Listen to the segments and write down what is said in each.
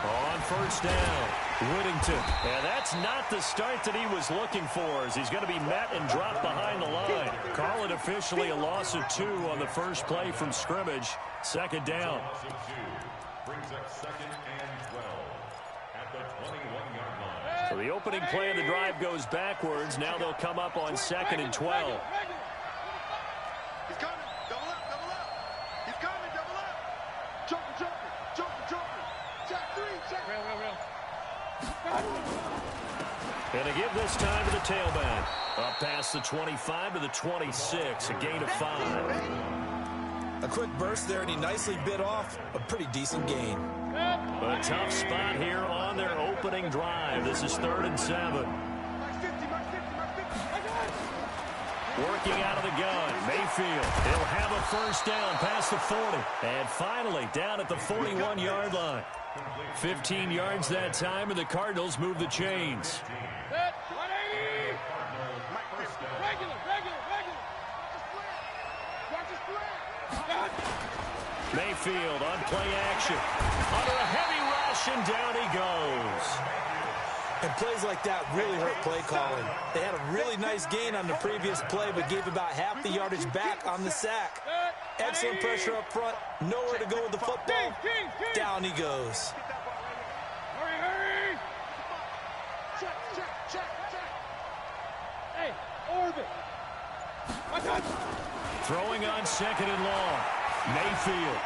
On first down, Whittington. And that's not the start that he was looking for, as he's going to be met and dropped behind the line. Call it officially a loss of 2 on the first play from scrimmage. Second down. Brings up 2nd and 12 at the 21-yard line. So the opening play of the drive goes backwards. Now they'll come up on 2nd and 12. He's coming. Double up, double up. He's coming, double up. Joker. Check 3, check. Real. And to give this time to the tailback. Up past the 25 to the 26, a gain of 5. A quick burst there, and he nicely bit off a pretty decent gain. A tough spot here on their opening drive. This is 3rd and 7. Working out of the gun, Mayfield. He'll have a first down past the 40. And finally, down at the 41-yard line. 15 yards that time, and the Cardinals move the chains. Mayfield on play action. Under a heavy rush, and down he goes. And plays like that really hurt play calling. They had a really nice gain on the previous play, but gave about half the yardage back on the sack. Excellent pressure up front. Nowhere to go with the football. Down he goes. Hurry. Check. Hey, orbit. Throwing on 2nd and long. Mayfield.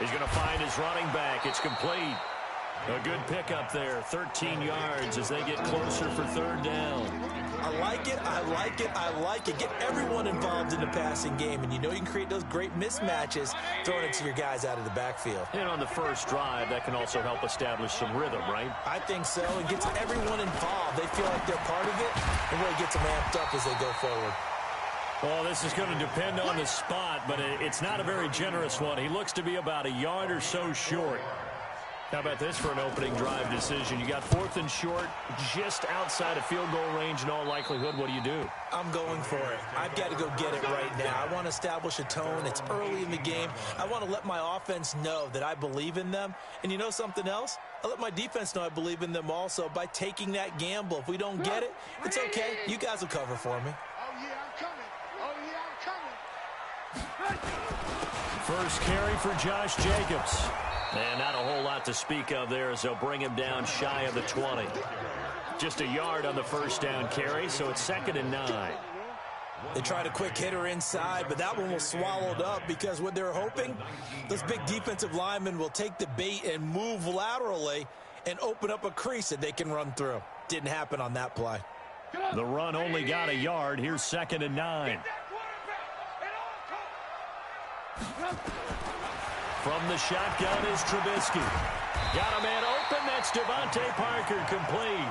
He's going to find his running back. It's complete. A good pickup there. 13 yards as they get closer for 3rd down. I like it. Get everyone involved in the passing game, and you know you can create those great mismatches throwing it to your guys out of the backfield. And on the first drive, that can also help establish some rhythm, right? I think so. It gets everyone involved. They feel like they're part of it, and really gets them amped up as they go forward. Well, this is going to depend on the spot, but it's not a very generous one. He looks to be about a yard or so short. How about this for an opening drive decision? You got 4th and short, just outside of field goal range in all likelihood. What do you do? I'm going for it. I've got to go get it right now. I want to establish a tone. It's early in the game. I want to let my offense know that I believe in them. And you know something else? I let my defense know I believe in them also by taking that gamble. If we don't get it, it's okay. You guys will cover for me. First carry for Josh Jacobs. And not a whole lot to speak of there as they'll bring him down shy of the 20. Just a yard on the first down carry, so it's 2nd and 9. They tried a quick hitter inside, but that one was swallowed up because what they're hoping, those big defensive linemen will take the bait and move laterally and open up a crease that they can run through. Didn't happen on that play. The run only got a yard. Here's 2nd and 9. From the shotgun is Trubisky. Got a man open. That's Devontae Parker complete.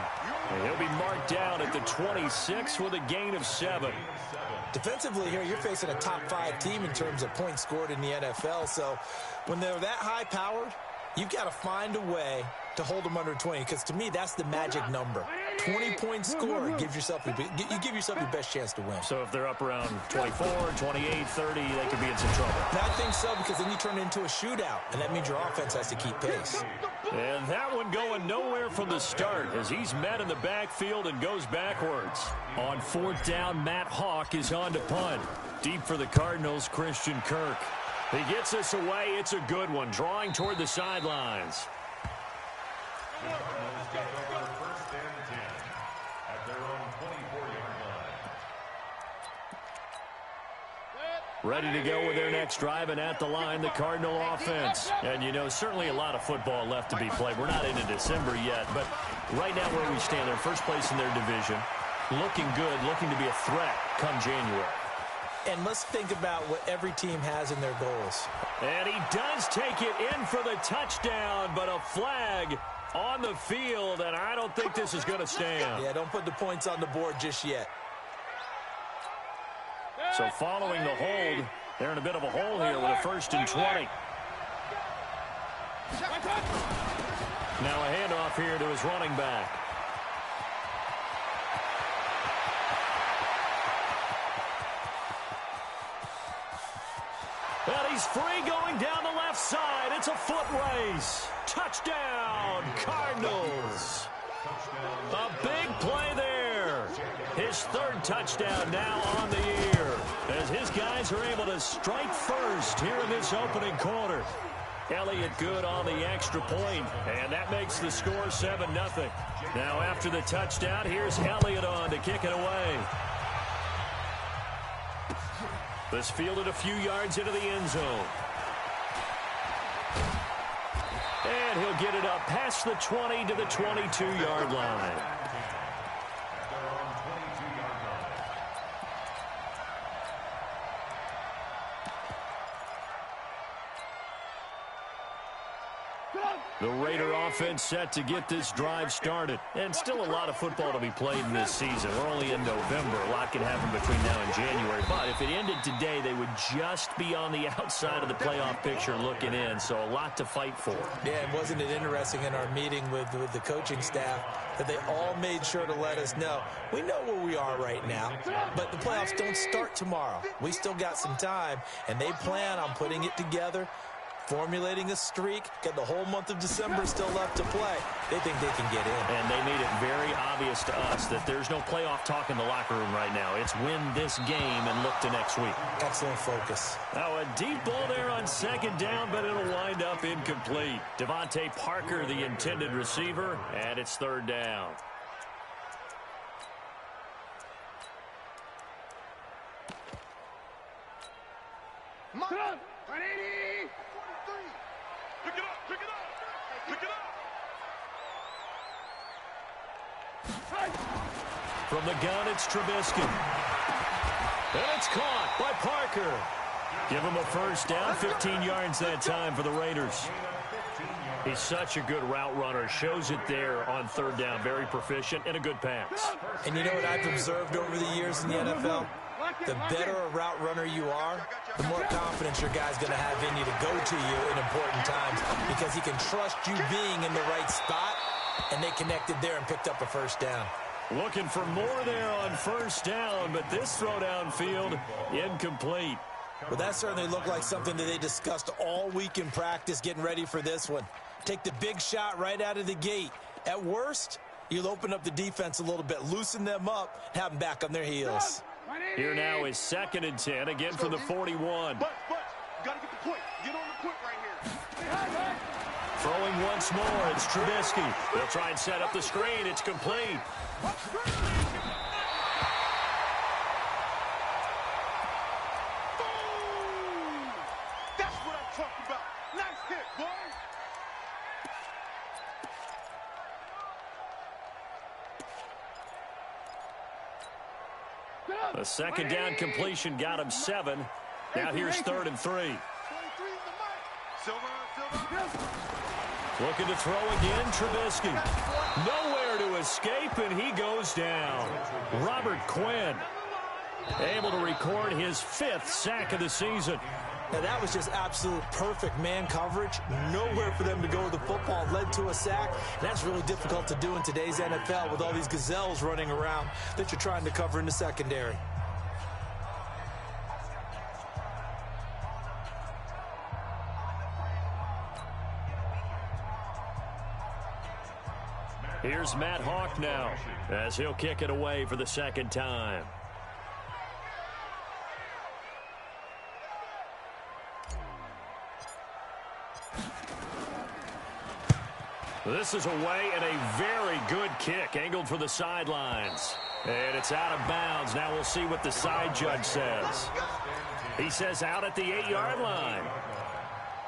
And he'll be marked down at the 26 with a gain of 7. Defensively here, you're facing a top 5 team in terms of points scored in the NFL. So when they're that high-powered, you've got to find a way to hold them under 20, because to me, that's the magic number. 20 points scored, give yourself your best chance to win. So if they're up around 24, 28, 30, they could be in some trouble. I think so, because then you turn it into a shootout, and that means your offense has to keep pace. And that one going nowhere from the start as he's met in the backfield and goes backwards. On 4th down, Matt Hawk is on to punt. Deep for the Cardinals, Christian Kirk. He gets us away. It's a good one, drawing toward the sidelines. Cardinals take over 1st and 10 at their own 24-yard line. Ready to go with their next drive, and at the line, the Cardinal offense. And, you know, certainly a lot of football left to be played. We're not into December yet, but right now where we stand, they're first place in their division. Looking good, looking to be a threat come January. And let's think about what every team has in their goals. And he does take it in for the touchdown, but a flag on the field, and I don't think this is going to stand. Yeah, don't put the points on the board just yet. So following the hold, they're in a bit of a hole here with a 1st and 20. Now a handoff here to his running back. And he's free going down the left side. It's a foot race. Touchdown, Cardinals. A big play there. His third touchdown now on the year, as his guys are able to strike first here in this opening quarter. Elliott good on the extra point, and that makes the score 7-0. Now after the touchdown, here's Elliott on to kick it away. This fielded a few yards into the end zone. And he'll get it up past the 20 to the 22-yard line. The Raider offense set to get this drive started. And still a lot of football to be played in this season. We're only in November. A lot can happen between now and January. But if it ended today, they would just be on the outside of the playoff picture looking in. So a lot to fight for. Yeah, and wasn't it interesting in our meeting with the coaching staff that they all made sure to let us know, we know where we are right now, but the playoffs don't start tomorrow. We still got some time, and they plan on putting it together, formulating a streak, got the whole month of December still left to play. They think they can get in. And they made it very obvious to us that there's no playoff talk in the locker room right now. It's win this game and look to next week. Excellent focus. Now a deep ball there on second down, but it'll wind up incomplete. Devontae Parker, the intended receiver, and it's third down. Pick it up, pick it up, pick it up. From the gun, it's Trubisky. And it's caught by Parker. Give him a first down, 15 yards that time for the Raiders. He's such a good route runner. Shows it there on third down. Very proficient and a good pass. And you know what I've observed over the years in the NFL? The better a route runner you are, the more confidence your guy's going to have in you to go to you in important times, because he can trust you being in the right spot, and they connected there and picked up a first down. Looking for more there on first down, but this throw downfield incomplete. Well, that certainly looked like something that they discussed all week in practice getting ready for this one. Take the big shot right out of the gate. At worst, you'll open up the defense a little bit, loosen them up, and have them back on their heels. Here now is 2nd and 10, again from the 41. But, you got to get the point. Get on the point right here. Throwing once more, it's Trubisky. They'll try and set up the screen. It's complete. That's what I'm talking about. Nice hit, boy. A second down completion got him 7. Now here's 3rd and 3. Looking to throw again, Trubisky. Nowhere to escape, and he goes down. Robert Quinn able to record his 5th sack of the season. Now, that was just absolute perfect man coverage. Nowhere for them to go with the football. Led to a sack. And that's really difficult to do in today's NFL with all these gazelles running around that you're trying to cover in the secondary. Here's Matt Hawk now as he'll kick it away for the second time. This is away and a very good kick, angled for the sidelines. And it's out of bounds. Now we'll see what the side judge says. He says out at the 8-yard line.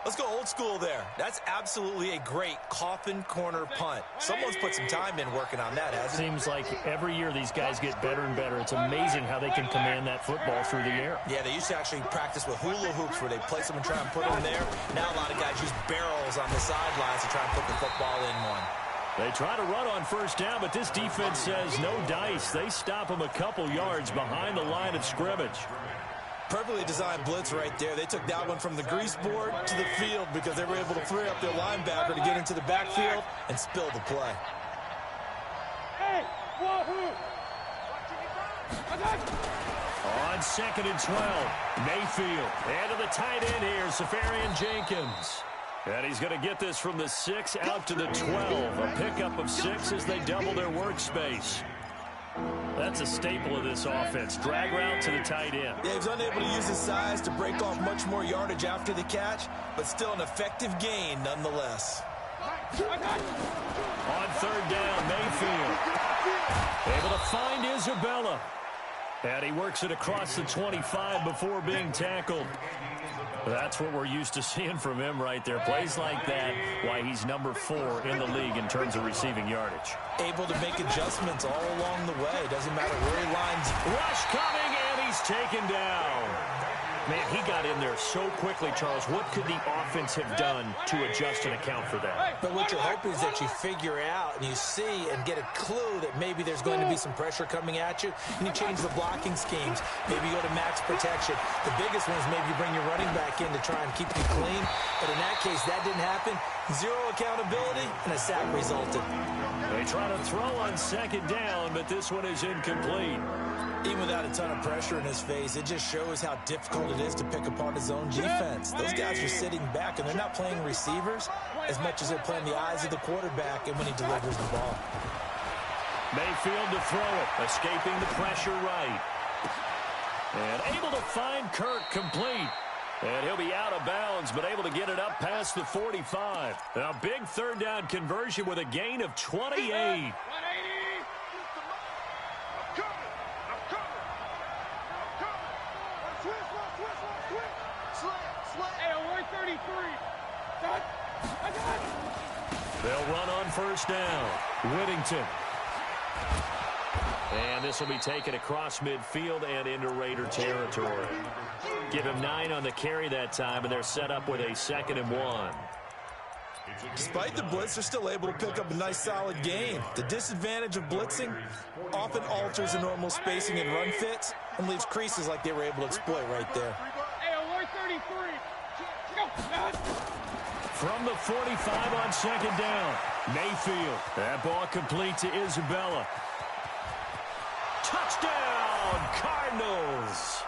Let's go old school there. That's absolutely a great coffin corner punt. Someone's put some time in working on that, hasn't it? Seems like every year these guys get better and better. It's amazing how they can command that football through the air. Yeah, they used to actually practice with hula hoops where they place them and try and put them there. Now a lot of guys use barrels on the sidelines to try and put the football in one. They try to run on first down, but this defense says no dice. They stop them a couple yards behind the line of scrimmage. Perfectly designed blitz right there. They took that one from the grease board to the field because they were able to free up their linebacker to get into the backfield and spill the play. On on 2nd and 12. Mayfield. And to the tight end here, Safarian Jenkins. And he's going to get this from the 6 out to the 12. A pickup of 6 as they double their workspace. That's a staple of this offense. Drag route to the tight end. Yeah, he was unable to use his size to break off much more yardage after the catch, but still an effective gain nonetheless. On 3rd down, Mayfield. Able to find Isabella. And he works it across the 25 before being tackled. That's what we're used to seeing from him right there. Plays like that, why he's number 4 in the league in terms of receiving yardage. Able to make adjustments all along the way. Doesn't matter where he lines. Rush coming, and he's taken down. Man, he got in there so quickly, Charles. What could the offense have done to adjust and account for that? But what you're hoping is that you figure out and you see and get a clue that maybe there's going to be some pressure coming at you, and you change the blocking schemes. Maybe you go to max protection. The biggest one is maybe you bring your running back in to try and keep you clean. But in that case, that didn't happen. 0 accountability, and a sack resulted. They try to throw on 2nd down, but this one is incomplete. Even without a ton of pressure in his face, it just shows how difficult it is to pick apart his own defense. Those guys are sitting back, and they're not playing receivers as much as they're playing the eyes of the quarterback and when he delivers the ball. Mayfield to throw it, escaping the pressure right. And able to find Kirk complete. And he'll be out of bounds, but able to get it up past the 45. A big 3rd down conversion with a gain of 28. They'll run on 1st down. Whittington. And this will be taken across midfield and into Raider territory. Give him 9 on the carry that time, and they're set up with a 2nd and 1. Despite the blitz, they're still able to pick up a nice, solid gain. The disadvantage of blitzing often alters the normal spacing and run fits and leaves creases like they were able to exploit right there. From the 45 on 2nd down, Mayfield. That ball complete to Isabella. Touchdown, Cardinals.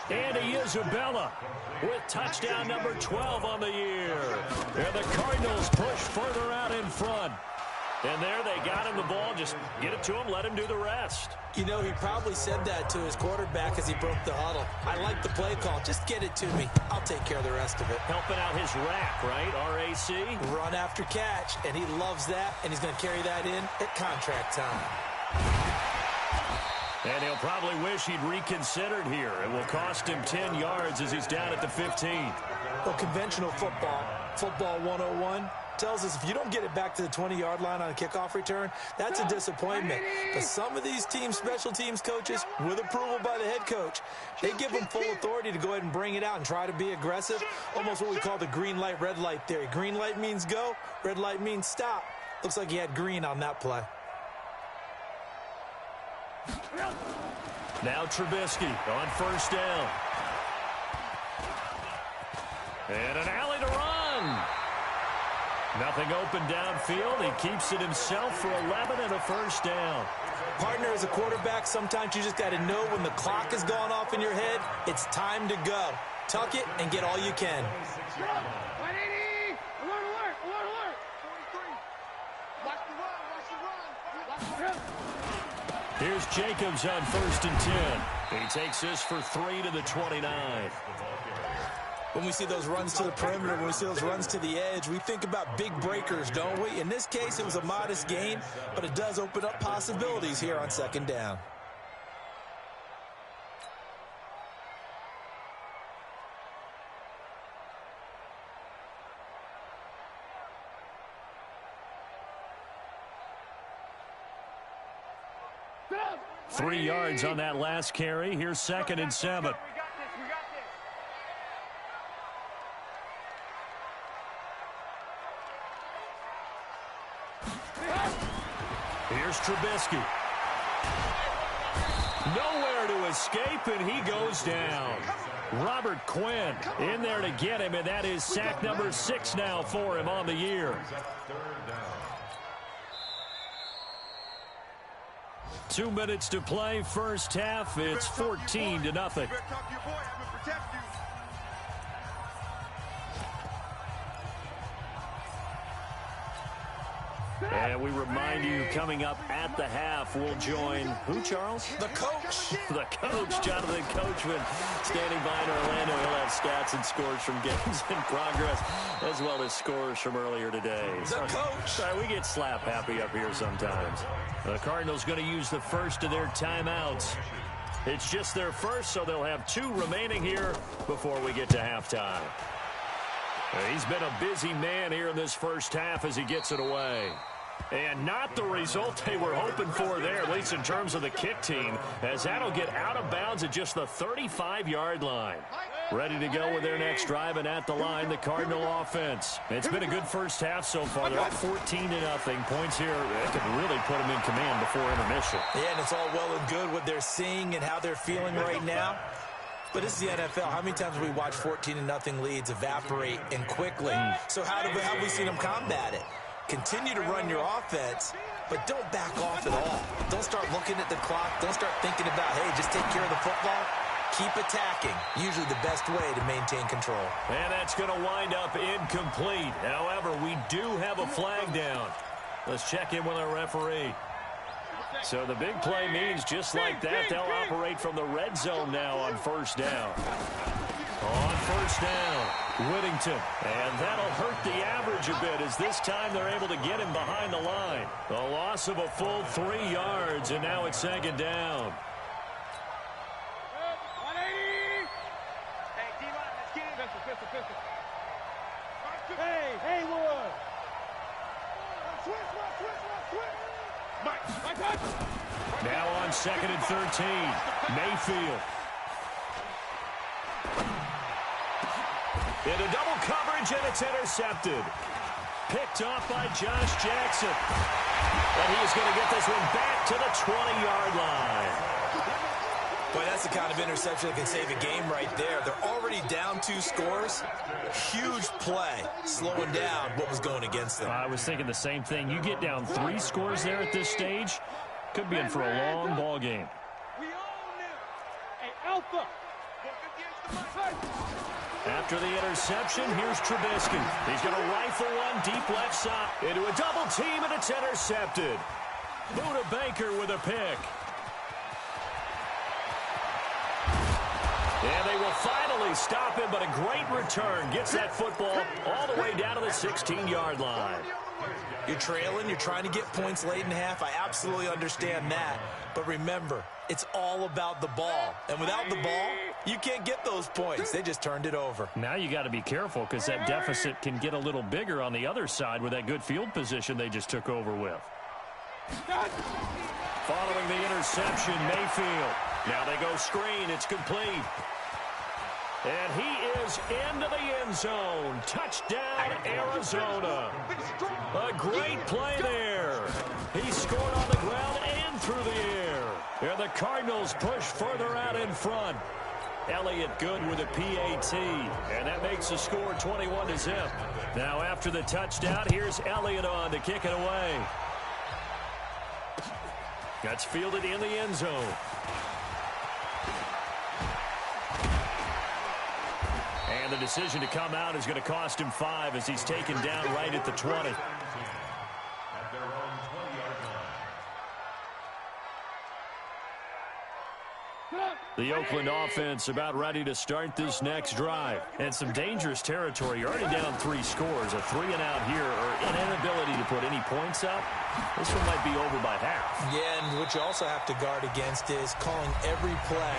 Andy Isabella with touchdown number 12 on the year. And the Cardinals push further out in front. And there they got him the ball. Just get it to him, let him do the rest. You know, he probably said that to his quarterback as he broke the huddle. I like the play call. Just get it to me. I'll take care of the rest of it. Helping out his rack, right? RAC. Run after catch, and he loves that, and he's going to carry that in at contract time. And he'll probably wish he'd reconsidered here. It will cost him 10 yards as he's down at the 15. Well, conventional football 101, tells us if you don't get it back to the 20-yard line on a kickoff return, that's a disappointment. But some of these team special teams coaches, with approval by the head coach, they give them full authority to go ahead and bring it out and try to be aggressive, almost what we call the green light, red light theory. Green light means go, red light means stop. Looks like he had green on that play. Now Trubisky on 1st down. And an alley to run. Nothing open downfield. He keeps it himself for 11 and a 1st down. Partner, as a quarterback, sometimes you just got to know when the clock has gone off in your head, it's time to go. Tuck it and get all you can. 180! Alert, alert, alert, alert! 43. Watch the run, watch the run. Here's Jacobs on 1st and 10. He takes this for 3 to the 29. When we see those runs to the perimeter, when we see those runs to the edge, we think about big breakers, don't we? In this case, it was a modest gain, but it does open up possibilities here on 2nd down. Three yards on that last carry. Here's 2nd and 7. Here's Trubisky. Nowhere to escape, and he goes down. Robert Quinn in there to get him, and that is sack number 6 now for him on the year. 2 minutes to play, first half. It's 14-0. You better talk to your boy. I'm going to protect you. And we remind you, coming up at the half, we'll join who, Charles? The coach. The coach, Jonathan Coachman, standing by in Orlando. He'll have stats and scores from games in progress, as well as scores from earlier today. The coach. Sorry, we get slap happy up here sometimes. The Cardinals going to use the first of their timeouts. It's just their first, so they'll have 2 remaining here before we get to halftime. He's been a busy man here in this first half as he gets it away. And not the result they were hoping for there, at least in terms of the kick team, as that'll get out of bounds at just the 35-yard line. Ready to go with their next drive, and at the line, the Cardinal offense. It's been a good first half so far. They're up 14-0. Points here, they could really put them in command before intermission. Yeah, and it's all well and good what they're seeing and how they're feeling right now. But this is the NFL. How many times have we watched 14-0 leads evaporate and quickly? So how have we seen them combat it? Continue to run your offense, but don't back off at all. Don't start looking at the clock. Don't start thinking about, hey, just take care of the football. Keep attacking. Usually the best way to maintain control. And that's going to wind up incomplete. However, we do have a flag down. Let's check in with our referee. So the big play means just like that, they'll operate from the red zone now on first down. On first down, Whittington. And that'll hurt the average a bit as this time they're able to get him behind the line. A loss of a full 3 yards, and now it's second down. Hey, Haywood! Now on 2nd and 13, Mayfield. Into double coverage, and it's intercepted. Picked off by Josh Jackson. And he's going to get this one back to the 20-yard line. Boy, that's the kind of interception that can save a game right there. They're already down 2 scores. Huge play, slowing down what was going against them. I was thinking the same thing. You get down 3 scores there at this stage, could be in for a long ball game. We all knew. Hey, Alpha! After the interception, here's Trubisky. He's going to rifle one deep left side. Into a double team, and it's intercepted. Buda Baker with a pick. And they will finally stop him, but a great return. Gets that football all the way down to the 16-yard line. You're trailing. You're trying to get points late in the half. I absolutely understand that. But remember, it's all about the ball. And without the ball, you can't get those points. They just turned it over. Now you got to be careful because that deficit can get a little bigger on the other side with that good field position they just took over with. Following the interception, Mayfield. Now they go screen. It's complete. And he is into the end zone. Touchdown, Arizona. A great play there. He scored on the ground and through the air. And the Cardinals push further out in front. Elliott good with a PAT. And that makes the score 21-0. Now after the touchdown, here's Elliott on to kick it away. That's fielded in the end zone. And the decision to come out is going to cost him 5 as he's taken down right at the 20. At their own 20-yard line. The Oakland offense about ready to start this next drive. And some dangerous territory. You're already down 3 scores. A 3-and-out here, or an inability to put any points up. This one might be over by half. Yeah, and what you also have to guard against is calling every play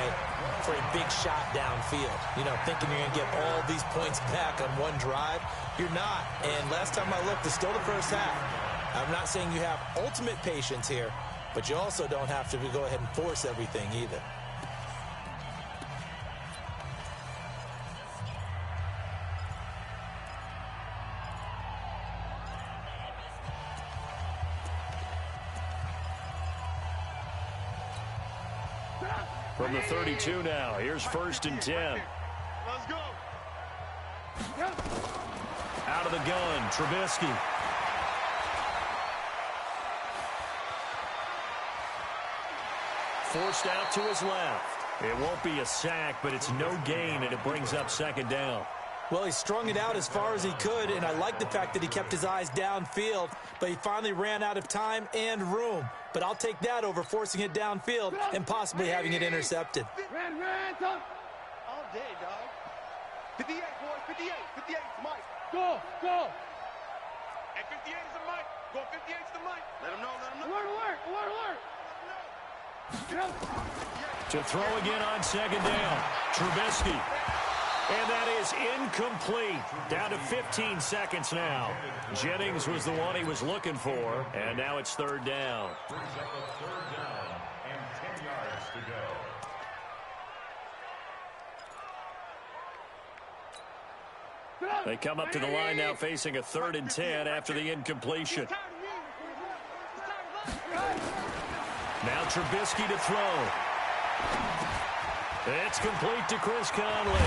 for a big shot downfield. You know, thinking you're going to get all these points back on one drive. You're not. And last time I looked, it's still the first half. I'm not saying you have ultimate patience here, but you also don't have to go ahead and force everything either. From the 32 now, here's 1st and 10. Let's go. Out of the gun, Trubisky. forced out to his left. It won't be a sack, but it's no gain, and it brings up second down. Well, he strung it out as far as he could, and I like the fact that he kept his eyes downfield, but he finally ran out of time and room. But I'll take that over forcing it downfield and possibly having it intercepted. All day, dog. 58, boys, 58. 58 is Mike. Go. At 58 is the Mike. Go 58 is the Mike. Let him know. Alert. To throw again on second down. Trubisky. And that is incomplete. Down to 15 seconds now. Jennings was the one he was looking for, and now it's third down. Brings up a third down and 10 yards to go. They come up to the line now facing a 3rd and 10 after the incompletion. Now Trubisky to throw. It's complete to Chris Conley.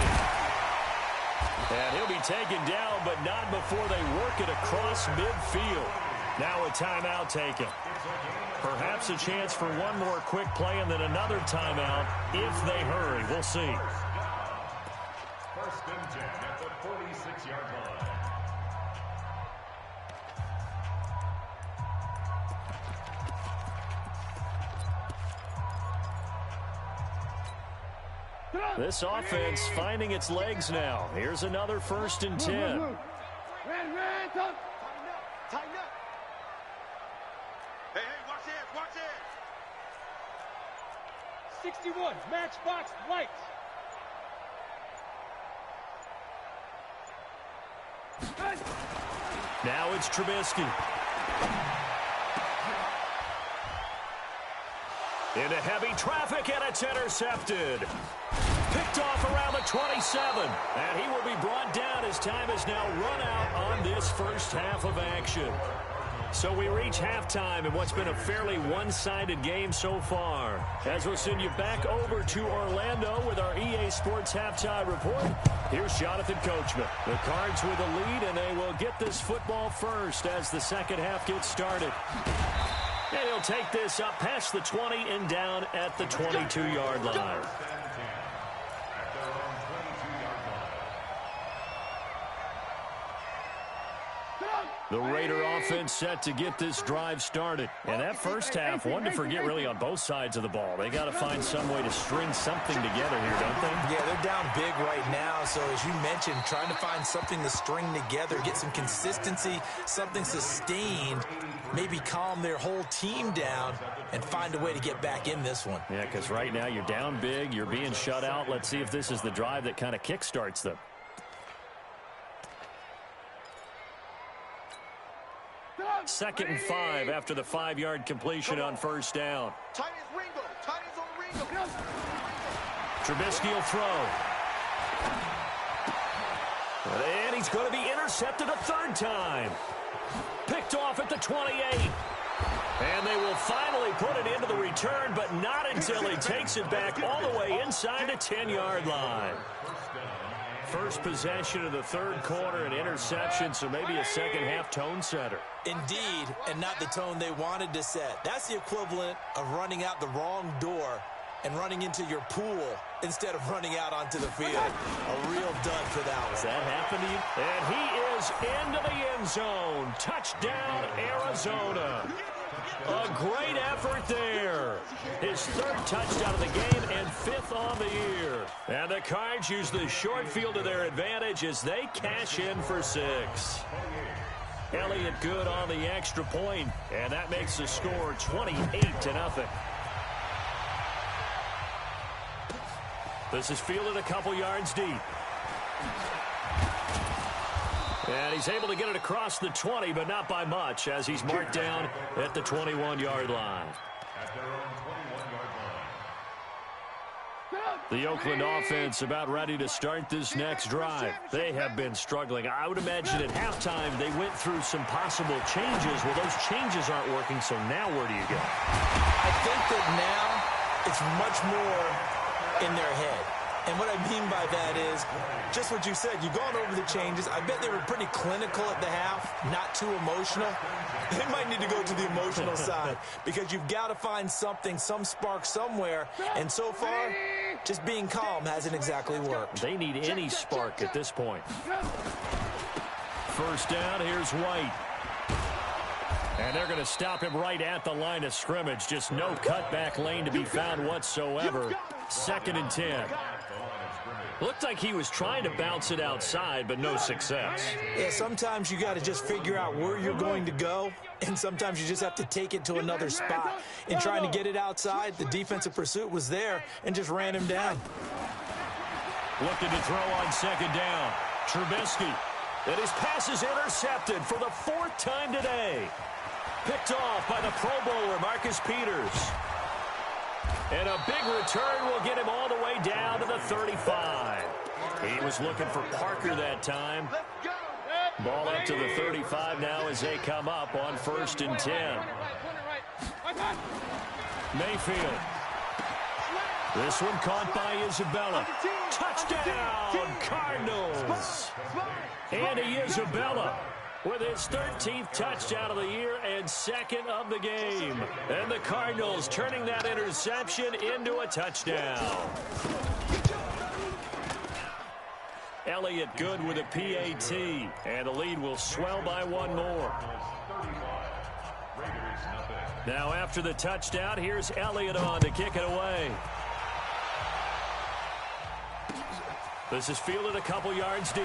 And he'll be taken down, but not before they work it across midfield. Now a timeout taken. Perhaps a chance for one more quick play and then another timeout if they hurry. We'll see. First and 10 at the 46-yard line. This offense finding its legs now. Here's another 1st and 10. Ran, Tighten up. Hey, watch it. 61, matchbox lights. Now it's Trubisky. Into heavy traffic, and it's intercepted. Picked off around the 27. And he will be brought down as time has now run out on this first half of action. So we reach halftime in what's been a fairly one-sided game so far. As we'll send you back over to Orlando with our EA Sports Halftime Report, here's Jonathan Coachman. The Cards with a lead, and they will get this football first as the second half gets started. And he'll take this up past the 20 and down at the 22-yard line. The Raider offense set to get this drive started. And that first half, one to forget really on both sides of the ball. They got to find some way to string something together here, don't they? Yeah, they're down big right now. So as you mentioned, trying to find something to string together, get some consistency, something sustained, maybe calm their whole team down and find a way to get back in this one. Yeah, because right now you're down big, you're being shut out. Let's see if this is the drive that kind of kickstarts them. Second and 5 after the 5-yard completion on first down. Tight as Ringo. Tight as on Ringo. Trubisky will throw. And he's going to be intercepted a third time. Picked off at the 28. And they will finally put it into the return, but not until he takes it back all the way inside the 10-yard line. First possession of the third quarter, an interception, so maybe a second-half tone setter. Indeed, and not the tone they wanted to set. That's the equivalent of running out the wrong door and running into your pool instead of running out onto the field. A real dud for that one. Does that happen to you? And he is into the end zone. Touchdown, Arizona. A great effort there. His third touchdown of the game and 5th on the year. And the Cards use the short field to their advantage as they cash in for 6. Elliott good on the extra point, and that makes the score 28-0. This is fielded a couple yards deep. And he's able to get it across the 20, but not by much, as he's marked down at the 21-yard line. At their own 21-yard line. The Oakland offense about ready to start this next drive. They have been struggling. I would imagine at halftime they went through some possible changes. Well, those changes aren't working, so now where do you go? I think that now it's much more in their head. And what I mean by that is just what you said. You've gone over the changes. I bet they were pretty clinical at the half, not too emotional. They might need to go to the emotional side because you've got to find something, some spark somewhere. And so far, just being calm hasn't exactly worked. They need any spark at this point. First down, here's White. And they're going to stop him right at the line of scrimmage. Just no cutback lane to be found whatsoever. 2nd and 10. Looked like he was trying to bounce it outside, but no success. Yeah, sometimes you got to just figure out where you're going to go, and sometimes you just have to take it to another spot. In trying to get it outside, the defensive pursuit was there and just ran him down. Looking to throw on 2nd down. Trubisky. And his pass is intercepted for the 4th time today. Picked off by the Pro Bowler, Marcus Peters. And a big return will get him all the way down to the 35. He was looking for Parker that time. Ball up to the 35 now as they come up on 1st and 10. Mayfield. This one caught by Isabella. Touchdown, Cardinals. Andy Isabella with his 13th touchdown of the year and 2nd of the game. And the Cardinals turning that interception into a touchdown. Elliott good with a PAT, and the lead will swell by one more. Now after the touchdown, here's Elliott on to kick it away. This is fielded a couple yards deep.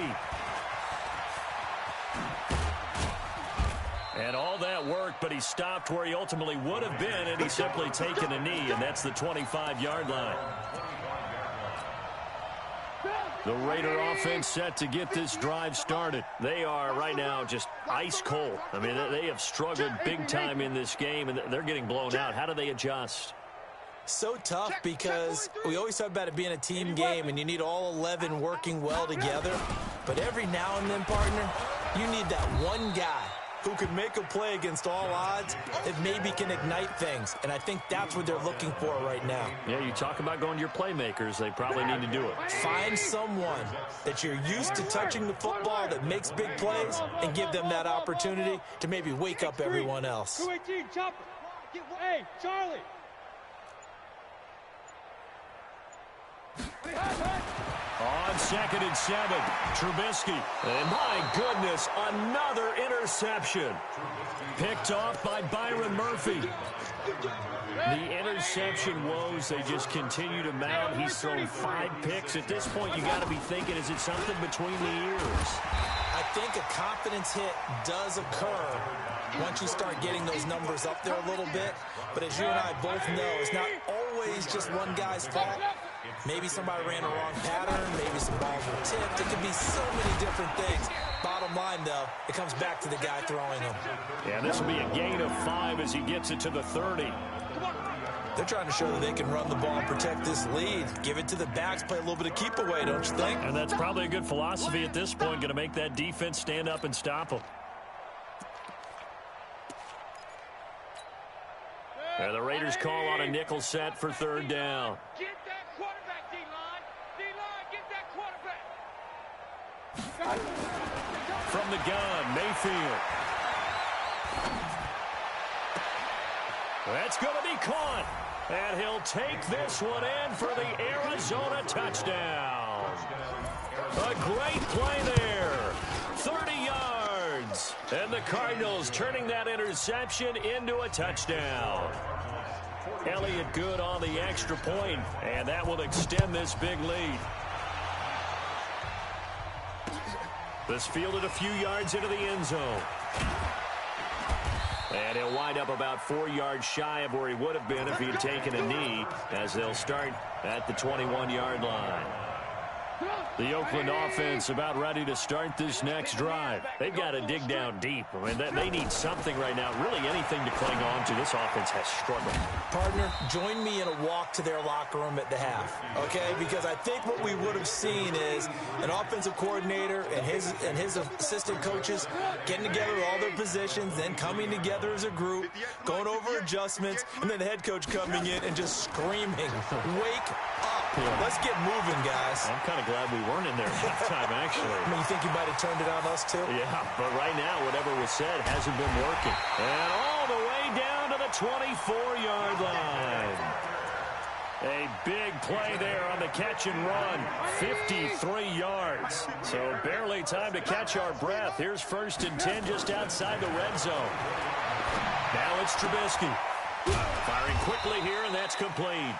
And all that worked, but he stopped where he ultimately would have been, and he's simply taken a knee, and that's the 25-yard line. The Raider offense set to get this drive started. They are right now just ice cold. I mean, they have struggled big time in this game, and they're getting blown out. How do they adjust? So tough because we always talk about it being a team game, and you need all 11 working well together. But every now and then, partner, you need that one guy who can make a play against all odds that maybe can ignite things. And I think that's what they're looking for right now. Yeah, you talk about going to your playmakers. They probably need to do it. Find someone that you're used to touching the football that makes big plays and give them that opportunity to maybe wake up everyone else. 218, chopper. Hey, Charlie. On 2nd and 7, Trubisky. And my goodness, another interception. Picked off by Byron Murphy. The interception woes, they just continue to mount. He's thrown 5 picks. At this point, you got to be thinking, is it something between the ears? I think a confidence hit does occur once you start getting those numbers up there a little bit. But as you and I both know, it's not always just one guy's fault. Maybe somebody ran a wrong pattern. Maybe some balls were tipped. It could be so many different things. Bottom line, though, it comes back to the guy throwing them. Yeah, this will be a gain of 5 as he gets it to the 30. They're trying to show that they can run the ball and protect this lead. Give it to the backs, play a little bit of keep away, don't you think? And that's probably a good philosophy at this point, going to make that defense stand up and stop them. And the Raiders call on a nickel set for 3rd down. Get that quarterback, D-line. D-line, get that quarterback. From the gun, Mayfield. That's going to be caught. And he'll take this one in for the Arizona touchdown. A great play there. 30 yards. And the Cardinals turning that interception into a touchdown. Elliott good on the extra point, and that will extend this big lead. This fielded a few yards into the end zone. And he'll wind up about 4 yards shy of where he would have been if he had taken a knee, as they'll start at the 21-yard line. The Oakland offense about ready to start this next drive. They've got to dig down deep. I mean, they need something right now, really anything to cling on to. This offense has struggled. Partner, join me in a walk to their locker room at the half, okay? Because I think what we would have seen is an offensive coordinator and his assistant coaches getting together all their positions, then coming together as a group, going over adjustments, and then the head coach coming in and just screaming, "Wake up!" point. Let's get moving, guys. I'm kind of glad we weren't in there at halftime, actually. I mean, you think you might have turned it on us, too? Yeah, but right now, whatever was said hasn't been working. And all the way down to the 24-yard line. A big play there on the catch and run. 53 yards. So barely time to catch our breath. Here's 1st and 10 just outside the red zone. Now it's Trubisky. Firing quickly here, and that's complete.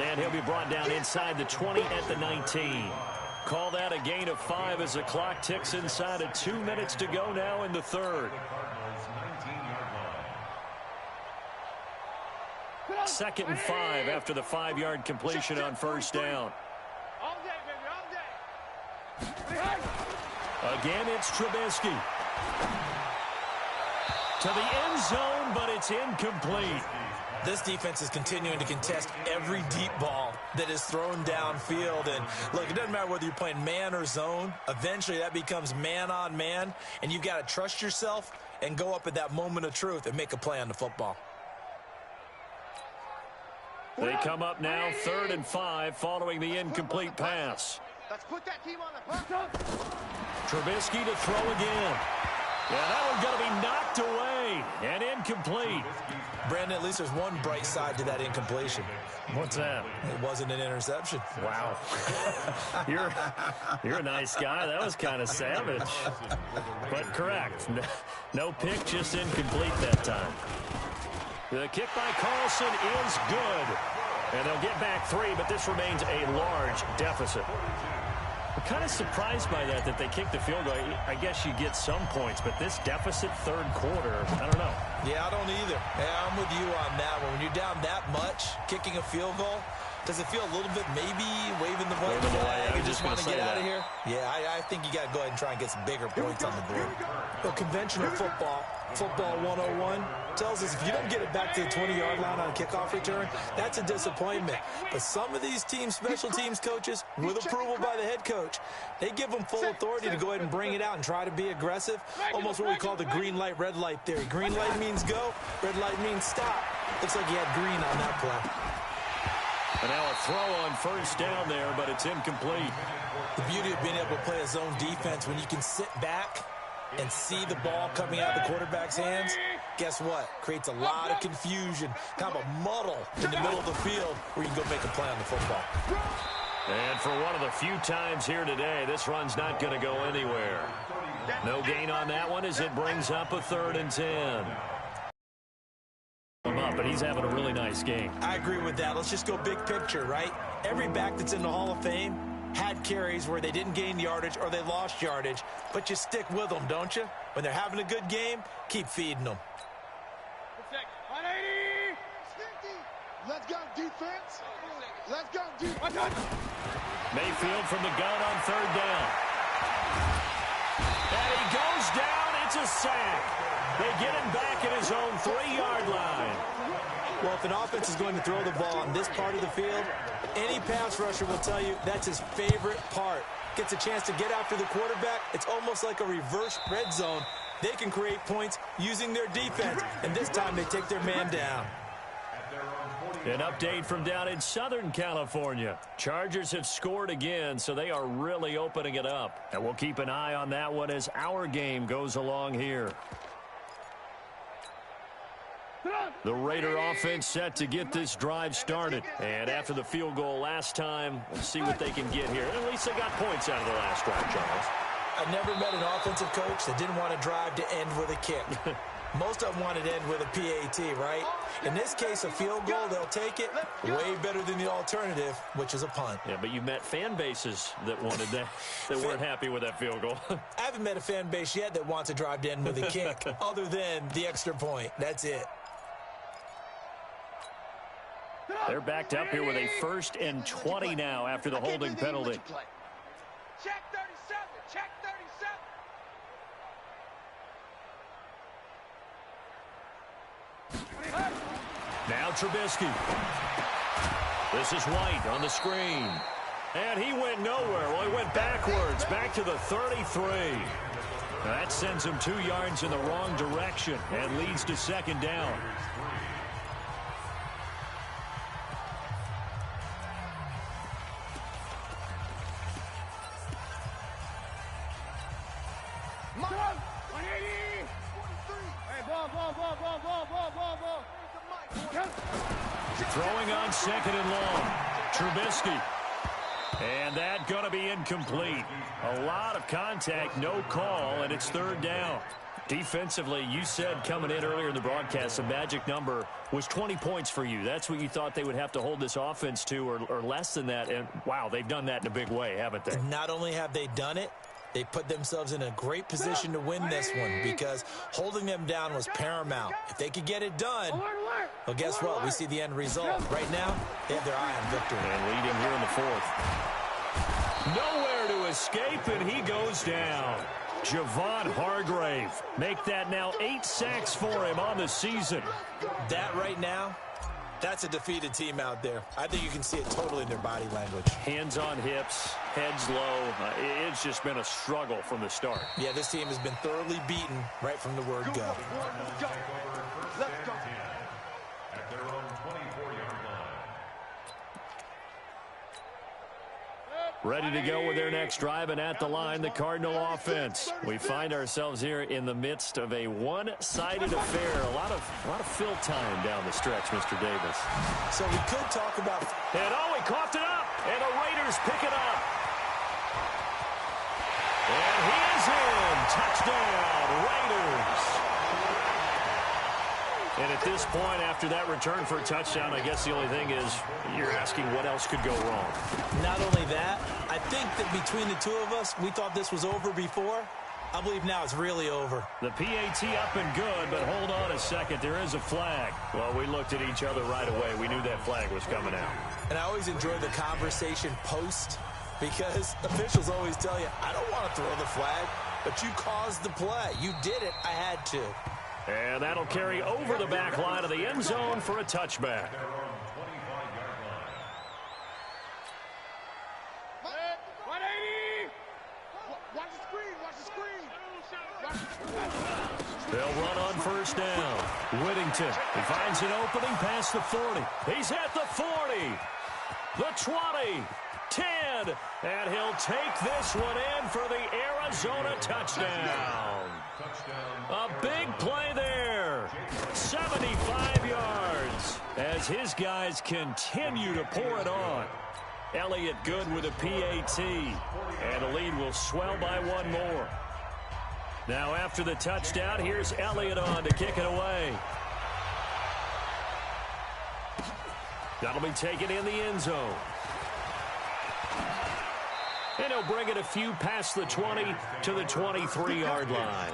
And he'll be brought down inside the 20 at the 19. Call that a gain of 5 as the clock ticks inside of 2 minutes to go now in the third. 2nd and 5 after the 5-yard completion on 1st down. All day, baby, all day. Again, it's Trubisky. To the end zone, but it's incomplete. This defense is continuing to contest every deep ball that is thrown downfield. And, look, it doesn't matter whether you're playing man or zone. Eventually, that becomes man-on-man, and you've got to trust yourself and go up at that moment of truth and make a play on the football. They come up now 3rd and 5 following the incomplete pass. Let's put that team on the puck. Trubisky to throw again. Yeah, that one's going to be knocked away and incomplete. Brandon, at least there's one bright side to that incompletion. What's that? It wasn't an interception. Wow. You're a nice guy. That was kind of savage. But correct. No pick, just incomplete that time. The kick by Carlson is good. And they'll get back 3, but this remains a large deficit. I'm kind of surprised by that they kicked the field goal. I guess you get some points, but this deficit 3rd quarter, I don't know. Yeah, I don't either. Yeah, I'm with you on that one. When you're down that much, kicking a field goal, does it feel a little bit maybe waving the white flag? You just want to get out of here? Yeah, I think you got to go ahead and try and get some bigger points on the board. Well, conventional football 101, tells us if you don't get it back to the 20-yard line on a kickoff return, that's a disappointment. But some of these teams, special teams coaches, with approval by the head coach, they give them full authority to go ahead and bring it out and try to be aggressive, almost what we call the green light, red light theory. Green light means go, red light means stop. Looks like he had green on that play. And now a throw on 1st down there, but it's incomplete. The beauty of being able to play a zone defense, when you can sit back and see the ball coming out of the quarterback's hands, guess what? Creates a lot of confusion, kind of a muddle in the middle of the field where you can go make a play on the football. And for one of the few times here today, this run's not going to go anywhere. No gain on that one as it brings up a 3rd and 10. But he's having a really nice game. I agree with that. Let's just go big picture, right? Every back that's in the Hall of Fame had carries where they didn't gain yardage or they lost yardage, but you stick with them, don't you? When they're having a good game, keep feeding them. 180. Let's go, defense. Let's go, defense. Mayfield from the gun on 3rd down. And he goes down. It's a sack. They get him back at his own 3-yard line. Well, if an offense is going to throw the ball on this part of the field, any pass rusher will tell you that's his favorite part. Gets a chance to get after the quarterback. It's almost like a reverse red zone. They can create points using their defense, and this time they take their man down. An update from down in Southern California. Chargers have scored again, so they are really opening it up. And we'll keep an eye on that one as our game goes along here. The Raider offense set to get this drive started. And after the field goal last time, we'll see what they can get here. At least they got points out of the last drive, Charles. I never met an offensive coach that didn't want to drive to end with a kick. Most of them wanted to end with a PAT, right? In this case, a field goal, they'll take it. Way better than the alternative, which is a punt. Yeah, but you've met fan bases that wanted that, that weren't happy with that field goal. I haven't met a fan base yet that wants to drive to end with a kick, other than the extra point. That's it. They're backed up here with a 1st and 20 now after the holding penalty. Check 37. Check 37. Now Trubisky. This is White on the screen. And he went nowhere. Well, he went backwards, back to the 33. That sends him 2 yards in the wrong direction and leads to 2nd down. Mike. 180. Hey, ball. Throwing on second and long. Trubisky. And that going to be incomplete. A lot of contact, no call, and it's third down. Defensively, you said coming in earlier in the broadcast, the magic number was 20 points for you. That's what you thought they would have to hold this offense to, or less than that. And, wow, they've done that in a big way, haven't they? Not only have they done it, they put themselves in a great position to win this one because holding them down was paramount. If they could get it done, well, guess what? We see the end result. Right now, they have their eye on victory. And leading here in the fourth. Nowhere to escape, and he goes down. Javon Hargrave. Make that now 8 sacks for him on the season. That right now, that's a defeated team out there. I think you can see it totally in their body language. Hands on hips, heads low. It's just been a struggle from the start. Yeah, this team has been thoroughly beaten right from the word go. Let's go. At their own 24-yard line. Ready to go with their next drive, and at the line, the Cardinal offense. We find ourselves here in the midst of a one-sided affair. A lot of fill time down the stretch, Mr. Davis. So we could talk about... And he coughed it up, and the Raiders pick it up. And he is in. Touchdown, Raiders. And at this point, after that return for a touchdown, I guess the only thing is you're asking what else could go wrong. Not only that, I think that between the two of us, we thought this was over before. I believe now it's really over. The PAT up and good, but hold on a second. There is a flag. Well, we looked at each other right away. We knew that flag was coming out. And I always enjoy the conversation post because officials always tell you, I don't want to throw the flag, but you caused the play. You did it. I had to. And that'll carry over the back line of the end zone for a touchback. They'll run on first down. Whittington, he finds an opening past the 40. He's at the 40, the 20, 10, and he'll take this one in for the Arizona touchdown. A big play there. 75 yards as his guys continue to pour it on. Elliott good with a PAT, and the lead will swell by one more. Now after the touchdown, here's Elliott on to kick it away. That'll be taken in the end zone. And he'll bring it a few past the 20 to the 23-yard line.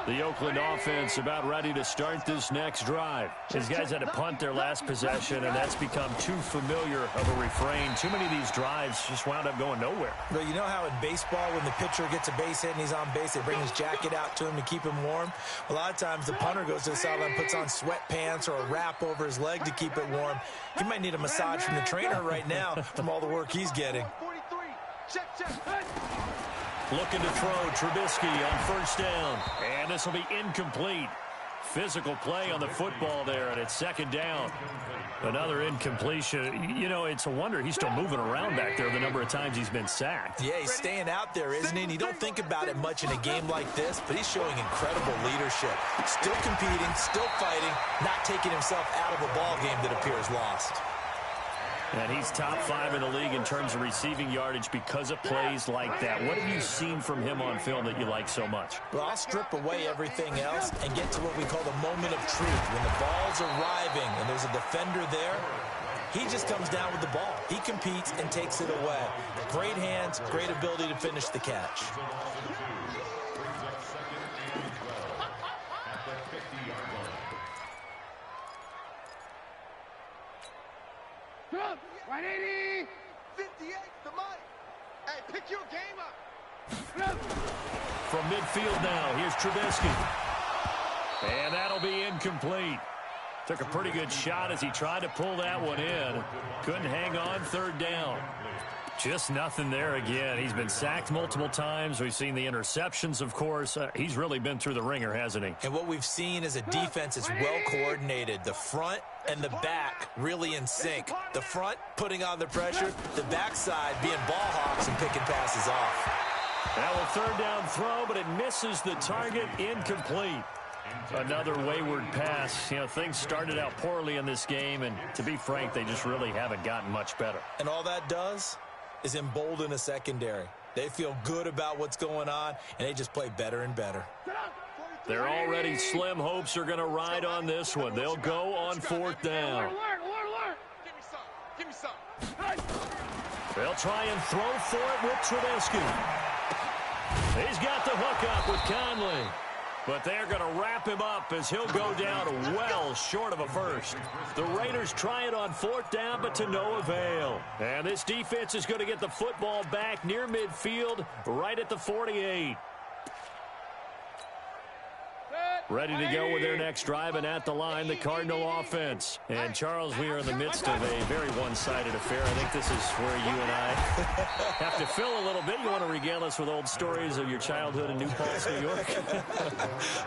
The Oakland offense about ready to start this next drive. These guys had to punt their last possession, and that's become too familiar of a refrain. Too many of these drives just wound up going nowhere. Well, you know how in baseball when the pitcher gets a base hit and he's on base, they bring his jacket out to him to keep him warm? A lot of times the punter goes to the sideline, puts on sweatpants or a wrap over his leg to keep it warm. He might need a massage from the trainer right now from all the work he's getting. Looking to throw Trubisky on first down. And this will be incomplete. Physical play on the football there, and it's second down. Another incompletion. You know, it's a wonder he's still moving around back there the number of times he's been sacked. Yeah, he's staying out there, isn't he? And you don't think about it much in a game like this, but he's showing incredible leadership. Still competing, still fighting, not taking himself out of a ball game that appears lost. And he's top 5 in the league in terms of receiving yardage because of plays like that. What have you seen from him on film that you like so much? Well, I'll strip away everything else and get to what we call the moment of truth. When the ball's arriving and there's a defender there, he just comes down with the ball. He competes and takes it away. Great hands, great ability to finish the catch. Right 80. 58 to Mike. Hey, pick your game up. From midfield now, here's Trubisky. And that'll be incomplete. Took a pretty good shot as he tried to pull that one in. Couldn't hang on, third down. Just nothing there again. He's been sacked multiple times. We've seen the interceptions, of course. He's really been through the ringer, hasn't he? And what we've seen is a defense that's well coordinated. The front and the back really in sync. The front putting on the pressure, the backside being ball hawks and picking passes off. Now a third down throw, but it misses the target, incomplete. Another wayward pass. You know, things started out poorly in this game, and to be frank, they just really haven't gotten much better. And all that does is embolden a secondary. They feel good about what's going on, and they just play better and better. Their already slim hopes are going to ride on this one. They'll go on fourth down. Give me some. They'll try and throw for it with Trubisky. He's got the hook up with Conley. But they're going to wrap him up as he'll go down well short of a first. The Raiders try it on fourth down, but to no avail. And this defense is going to get the football back near midfield, right at the 48. Ready to go with their next drive, and at the line, the Cardinal offense. And, Charles, we are in the midst of a very one-sided affair. I think this is where you and I have to fill a little bit. You want to regale us with old stories of your childhood in New Paltz, New York?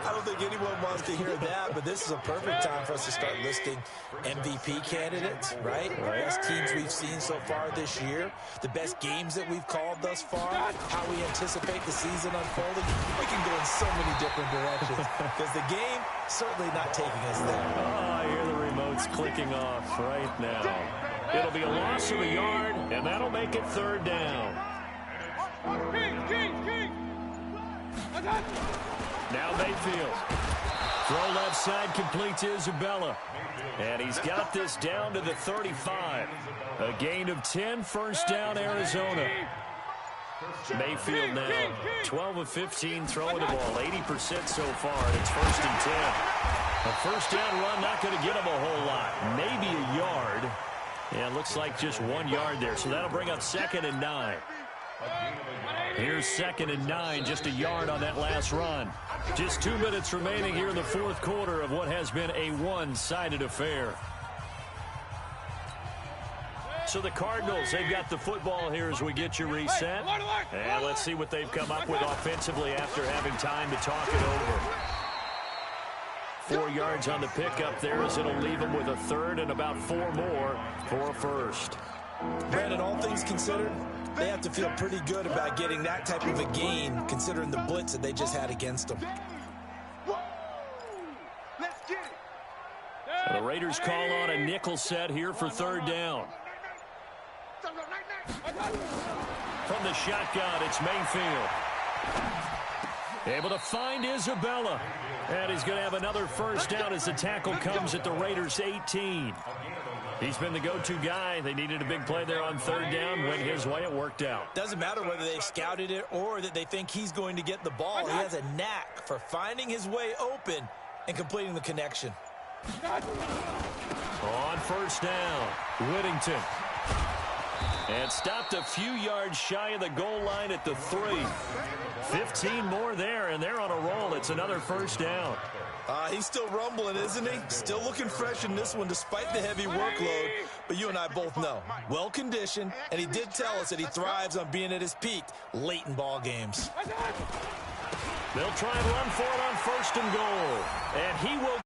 I don't think anyone wants to hear that, but this is a perfect time for us to start listing MVP candidates, right? The best teams we've seen so far this year, the best games that we've called thus far, how we anticipate the season unfolding. We can go in so many different directions. The game certainly not taking us there. Oh, I hear the remote's clicking off right now. It'll be a loss of a yard, and that'll make it third down. Now Mayfield. Throw left side, complete to Isabella. And he's got this down to the 35. A gain of 10, first down, Arizona. Mayfield now 12 of 15 throwing the ball, 80% so far, and it's first and 10. A first down run not going to get him a whole lot, maybe a yard. And it looks like just 1 yard there, so that'll bring up second and 9. Here's second and 9, just a yard on that last run. Just 2 minutes remaining here in the fourth quarter of what has been a one-sided affair. So the Cardinals, they've got the football here as we get you reset. And let's see what they've come up with offensively after having time to talk it over. 4 yards on the pickup there as it'll leave them with a third and about 4 more for a first. Brandon, all things considered, they have to feel pretty good about getting that type of a gain considering the blitz that they just had against them. And the Raiders call on a nickel set here for third down. From the shotgun, it's Mayfield. Able to find Isabella. And he's going to have another first down as the tackle comes at the Raiders' 18. He's been the go-to guy. They needed a big play there on third down. Went his way, it worked out. Doesn't matter whether they've scouted it or that they think he's going to get the ball. He has a knack for finding his way open and completing the connection. On first down, Whittington. And stopped a few yards shy of the goal line at the 3. 15 more there, and they're on a roll. It's another first down. He's still rumbling, isn't he? Still looking fresh in this one despite the heavy workload. But you and I both know, well-conditioned, and he did tell us that he thrives on being at his peak late in ball games. They'll try and run for it on first and goal. And he will